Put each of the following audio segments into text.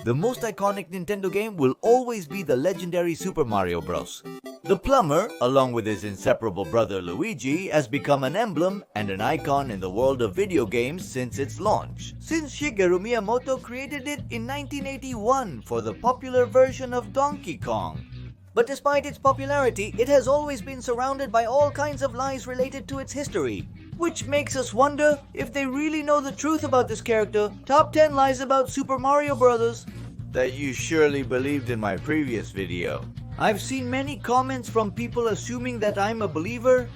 The most iconic Nintendo game will always be the legendary Super Mario Bros. The plumber, along with his inseparable brother Luigi, has become an emblem and an icon in the world of video games since its launch. Since Shigeru Miyamoto created it in 1981 for the popular version of Donkey Kong. But despite its popularity, it has always been surrounded by all kinds of lies related to its history, which makes us wonder if they really know the truth about this character. Top 10 lies about Super Mario Bros. That you surely believed in my previous video. I've seen many comments from people assuming that I'm a believer,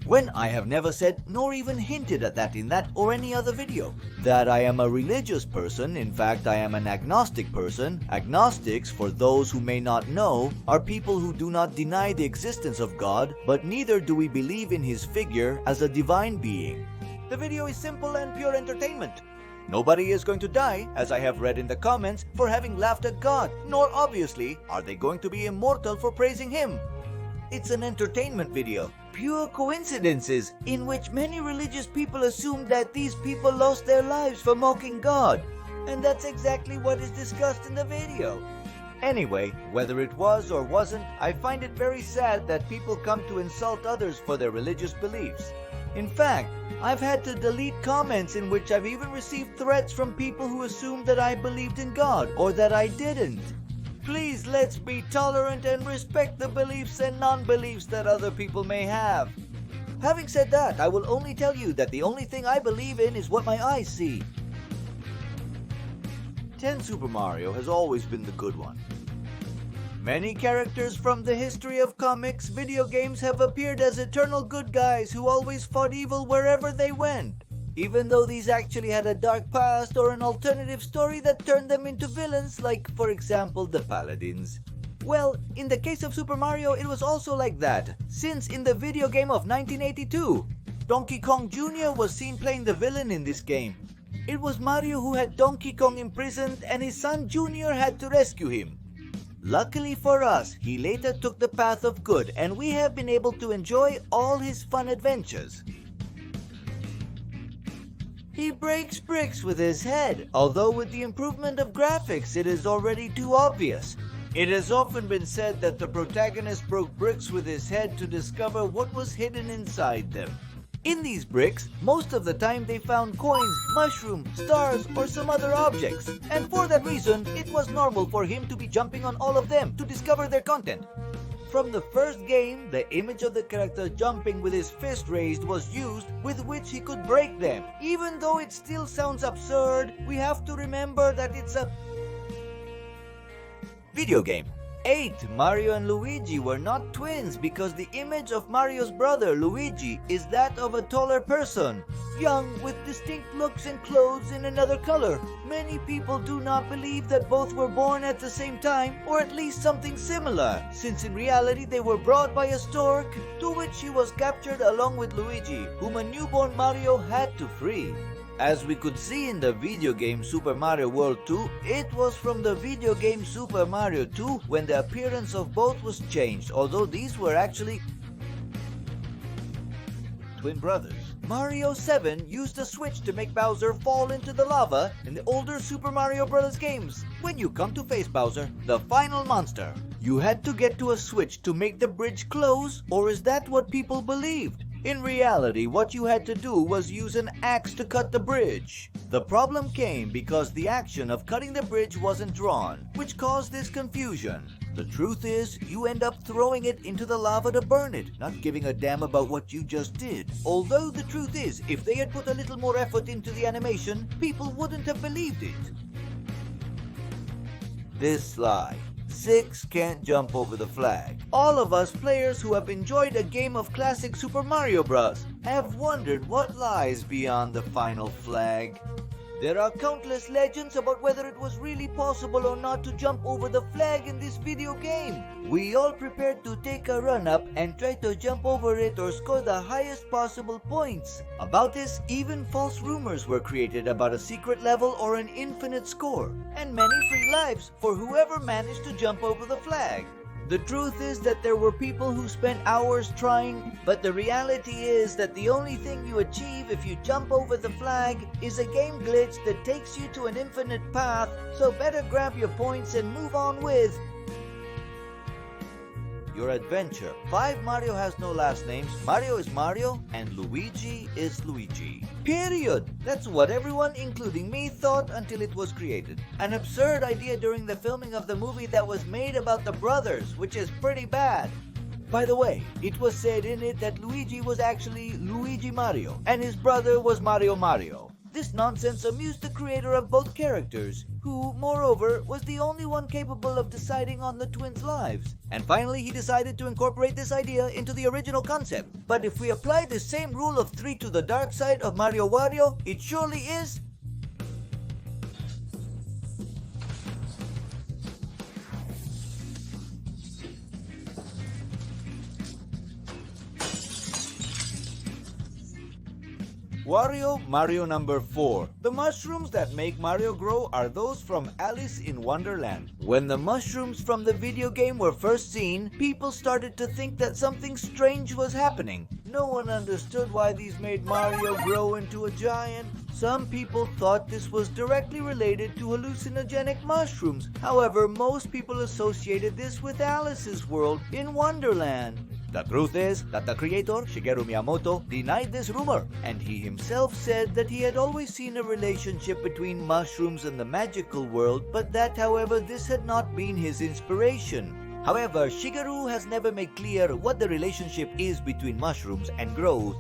when I have never said nor even hinted at that in that or any other video. That I am a religious person, in fact I am an agnostic person. Agnostics, for those who may not know, are people who do not deny the existence of God, but neither do we believe in his figure as a divine being. The video is simple and pure entertainment. Nobody is going to die, as I have read in the comments, for having laughed at God, nor obviously are they going to be immortal for praising him. It's an entertainment video. Pure coincidences in which many religious people assumed that these people lost their lives for mocking God. And that's exactly what is discussed in the video. Anyway, whether it was or wasn't, I find it very sad that people come to insult others for their religious beliefs. In fact, I've had to delete comments in which I've even received threats from people who assumed that I believed in God or that I didn't. Please, let's be tolerant and respect the beliefs and non-beliefs that other people may have. Having said that, I will only tell you that the only thing I believe in is what my eyes see. 10 Super Mario has always been the good one. Many characters from the history of comics, video games have appeared as eternal good guys who always fought evil wherever they went, even though these actually had a dark past or an alternative story that turned them into villains, like, for example, the Paladins. Well, in the case of Super Mario, it was also like that, since in the video game of 1982, Donkey Kong Jr. was seen playing the villain in this game. It was Mario who had Donkey Kong imprisoned and his son Jr. had to rescue him. Luckily for us, he later took the path of good and we have been able to enjoy all his fun adventures. He breaks bricks with his head, although with the improvement of graphics it is already too obvious. It has often been said that the protagonist broke bricks with his head to discover what was hidden inside them. In these bricks, most of the time they found coins, mushrooms, stars, or some other objects, and for that reason, it was normal for him to be jumping on all of them to discover their content. From the first game, the image of the character jumping with his fist raised was used, with which he could break them. Even though it still sounds absurd, we have to remember that it's a video game. 8. Mario and Luigi were not twins because the image of Mario's brother Luigi is that of a taller person, young with distinct looks and clothes in another color. Many people do not believe that both were born at the same time, or at least something similar, since in reality they were brought by a stork, to which he was captured along with Luigi, whom a newborn Mario had to free. As we could see in the video game Super Mario World 2, it was from the video game Super Mario 2 when the appearance of both was changed, although these were actually twin brothers. Mario 7 used a switch to make Bowser fall into the lava in the older Super Mario Bros. Games. When you come to face Bowser, the final monster, you had to get to a switch to make the bridge close, or is that what people believed? In reality, what you had to do was use an axe to cut the bridge. The problem came because the action of cutting the bridge wasn't drawn, which caused this confusion. The truth is, you end up throwing it into the lava to burn it, not giving a damn about what you just did. Although the truth is, if they had put a little more effort into the animation, people wouldn't have believed it. This lie. 6 can't jump over the flag. All of us players who have enjoyed a game of classic Super Mario Bros. Have wondered what lies beyond the final flag. There are countless legends about whether it was really possible or not to jump over the flag in this video game. We all prepared to take a run up and try to jump over it or score the highest possible points. About this, even false rumors were created about a secret level or an infinite score, and many free lives for whoever managed to jump over the flag. The truth is that there were people who spent hours trying, but the reality is that the only thing you achieve if you jump over the flag is a game glitch that takes you to an infinite path, so better grab your points and move on with your adventure. 5 Mario has no last names, Mario is Mario, and Luigi is Luigi. Period. That's what everyone, including me, thought until it was created. An absurd idea during the filming of the movie that was made about the brothers, which is pretty bad. By the way, it was said in it that Luigi was actually Luigi Mario, and his brother was Mario Mario. This nonsense amused the creator of both characters, who, moreover, was the only one capable of deciding on the twins' lives. And finally, he decided to incorporate this idea into the original concept. But if we apply the same rule of 3 to the dark side of Mario Wario, it surely is Wario Mario number 4. The mushrooms that make Mario grow are those from Alice in Wonderland. When the mushrooms from the video game were first seen, people started to think that something strange was happening. No one understood why these made Mario grow into a giant. Some people thought this was directly related to hallucinogenic mushrooms. However, most people associated this with Alice's world in Wonderland. The truth is that the creator, Shigeru Miyamoto, denied this rumor, and he himself said that he had always seen a relationship between mushrooms and the magical world, but that, however, this had not been his inspiration. However, Shigeru has never made clear what the relationship is between mushrooms and growth.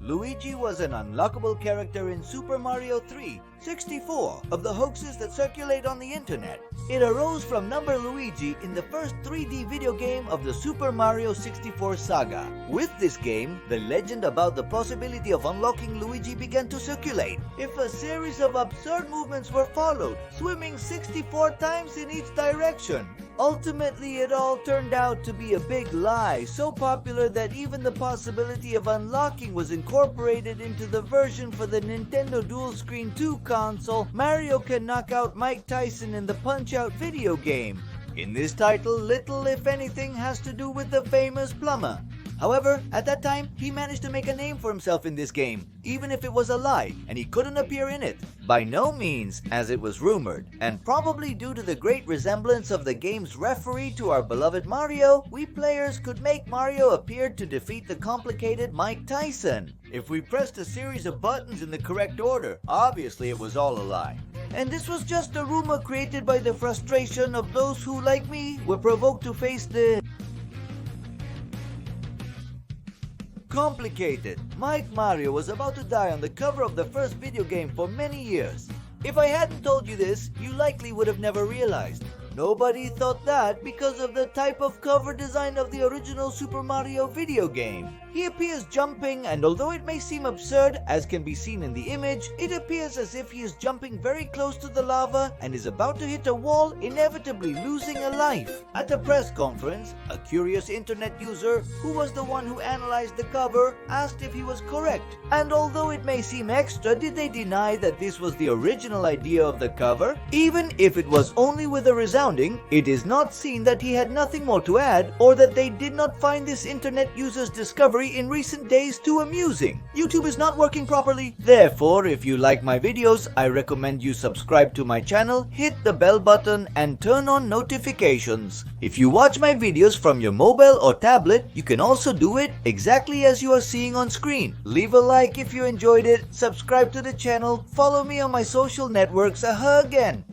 Luigi was an unlockable character in Super Mario 3, 64 of the hoaxes that circulate on the internet. It arose from Number Luigi in the first 3D video game of the Super Mario 64 saga. With this game, the legend about the possibility of unlocking Luigi began to circulate. If a series of absurd movements were followed, swimming 64 times in each direction. Ultimately, it all turned out to be a big lie, so popular that even the possibility of unlocking was incorporated into the version for the Nintendo Dual Screen 2 console. Mario can knock out Mike Tyson in the Punch-Out video game. In this title, little if anything has to do with the famous plumber. However, at that time, he managed to make a name for himself in this game, even if it was a lie, and he couldn't appear in it. By no means, as it was rumored, and probably due to the great resemblance of the game's referee to our beloved Mario, we players could make Mario appear to defeat the complicated Mike Tyson. If we pressed a series of buttons in the correct order, obviously it was all a lie. And this was just a rumor created by the frustration of those who, like me, were provoked to face the complicated. Mike Mario was about to die on the cover of the first video game for many years. If I hadn't told you this, you likely would have never realized. Nobody thought that because of the type of cover design of the original Super Mario video game. He appears jumping, and although it may seem absurd, as can be seen in the image, it appears as if he is jumping very close to the lava and is about to hit a wall, inevitably losing a life. At a press conference, a curious internet user, who was the one who analyzed the cover, asked if he was correct. And although it may seem extra, did they deny that this was the original idea of the cover? Even if it was only with a resounding, it is not seen that he had nothing more to add, or that they did not find this internet user's discovery in recent days too amusing. YouTube is not working properly. Therefore, if you like my videos, I recommend you subscribe to my channel, hit the bell button, and turn on notifications. If you watch my videos from your mobile or tablet, you can also do it exactly as you are seeing on screen. Leave a like if you enjoyed it, subscribe to the channel, follow me on my social networks, and